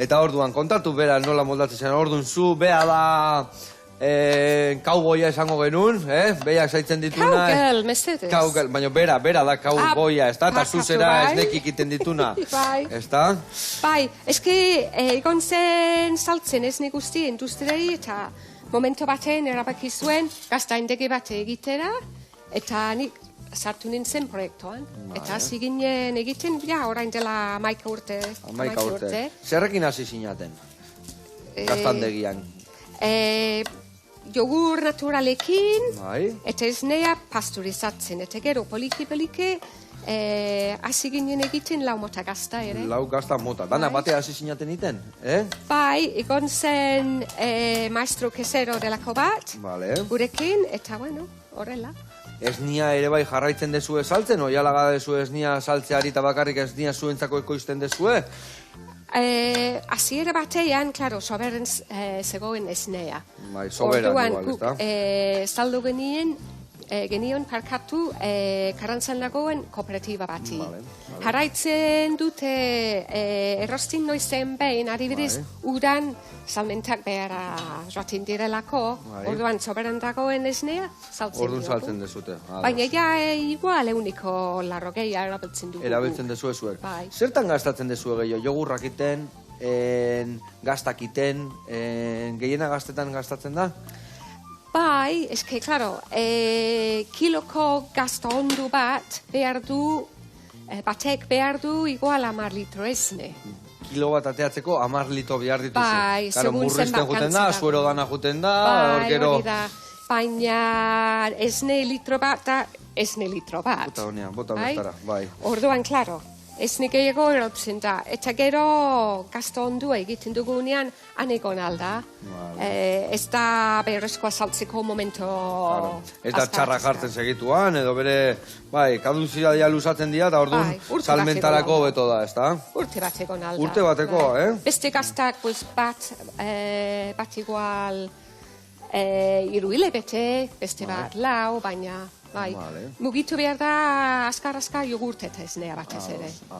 Eta orduan, kontatu bera nola moldatzen zen, orduan zu, bea da... kauboia esango genuen, behiak zaitzen dituna. Cowgirl, mesedez. Cowgirl, baina bera da kauboia, ez da? Eta zuzera ez nekik iten dituna, ez da? Bai, eski egon zen saltzen ez nik guzti industriari eta momento batean erabaki zuen gaztaindegi bat egitera eta nik sartu nintzen proiektuan. Eta hasi ginen egiten, orain dela 11 urte. 11 urte. Zerrekin hasi zinaten? Gaztandegian? Jogur naturalekin, bai. Eta esnea pasturizatzen. Eta gero poliki-poliki hasi ginen egiten lau mota gazta ere. Lau gazta mota. Dana batea hasi zinaten iten, Bai, egon zen maestro kesero delako bat, gurekin, eta bueno, horrela. Esnia ere bai jarraitzen dezue saltzen, oialaga dezue esnia saltzeari eta bakarrik esnia zuentzako ekoizten dezue? Hasiera batean, klaro, soberen zegoen esnea. Bai, soberan igual, ez da? Saldu genion parkatu Karantzan dagoen kooperatiba bati. Jarraitzen dute errostin noizen behin, adibidez, udan salmentak behara joaten direlako, orduan soberan dagoen esnea, saltzen dugu. Orduan saltzen dezute. Baina igual euniko larrogeia erabiltzen dugu. Erabiltzen dezue zuek. Zertan gastatzen dezue gehiago? Jogurrak iten, gaztak iten, gehiena gaztetan gastatzen da? Bai, eske, klaro, kiloko gazta ondu bat behar du, batek behar du igual 10 litro esne. Kilo bat ateatzeko 10 litro behar dituzu. Bai, segun murrizten juten da, suero dana juten da, bai, hori da. Baina esne litro bat da, esne litro bat. Bota honean, bota bestara, bai. Orduan, klaro, esne gehiago erautzen da. Eta gero gazta ondua egiten dugunean, anegon alda. Ez da berrezkoa saltzeko momento... Ez da txarra jartzen segituan, edo bere, bai, kaduzia luzatzen dira, eta orduan salmentarako beto da, ez da? Urte bateko alda. Urte bateko, Beste gaztak, bat igual 3 hilabete, beste bat 4, baina... Mugitu behar da, azkar jogurt eta esnea batez ere.